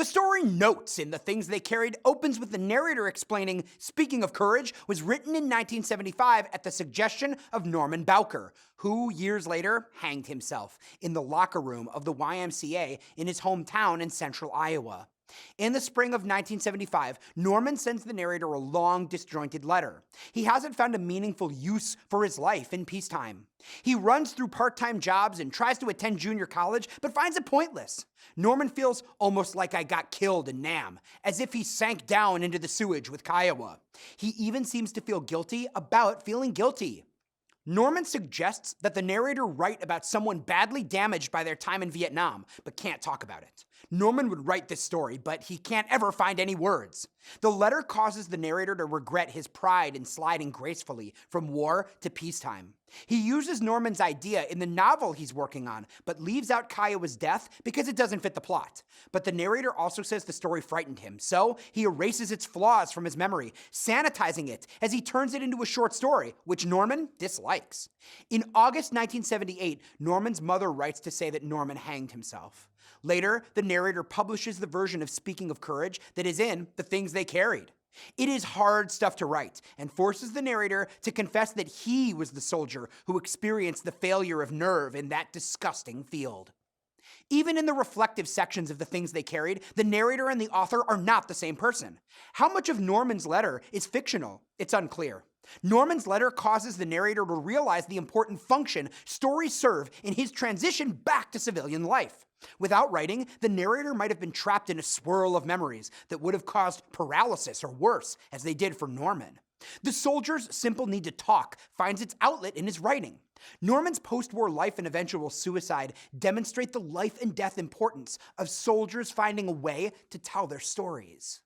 The story Notes in The Things They Carried opens with the narrator explaining Speaking of Courage was written in 1975 at the suggestion of Norman Bowker, who years later hanged himself in the locker room of the YMCA in his hometown in central Iowa. In the spring of 1975, Norman sends the narrator a long, disjointed letter. He hasn't found a meaningful use for his life in peacetime. He runs through part-time jobs and tries to attend junior college, but finds it pointless. Norman feels almost like I got killed in Nam, as if he sank down into the sewage with Kiowa. He even seems to feel guilty about feeling guilty. Norman suggests that the narrator write about someone badly damaged by their time in Vietnam, but can't talk about it. Norman would write this story, but he can't ever find any words. The letter causes the narrator to regret his pride in sliding gracefully from war to peacetime. He uses Norman's idea in the novel he's working on, but leaves out Kiowa's death because it doesn't fit the plot. But the narrator also says the story frightened him, so he erases its flaws from his memory, sanitizing it as he turns it into a short story, which Norman dislikes. In August 1978, Norman's mother writes to say that Norman hanged himself. Later, the narrator publishes the version of Speaking of Courage that is in The Things They Carried. It is hard stuff to write and forces the narrator to confess that he was the soldier who experienced the failure of nerve in that disgusting field. Even in the reflective sections of The Things They Carried, the narrator and the author are not the same person. How much of Norman's letter is fictional? It's unclear. Norman's letter causes the narrator to realize the important function stories serve in his transition back to civilian life. Without writing, the narrator might have been trapped in a swirl of memories that would have caused paralysis or worse, as they did for Norman. The soldier's simple need to talk finds its outlet in his writing. Norman's post-war life and eventual suicide demonstrate the life and death importance of soldiers finding a way to tell their stories.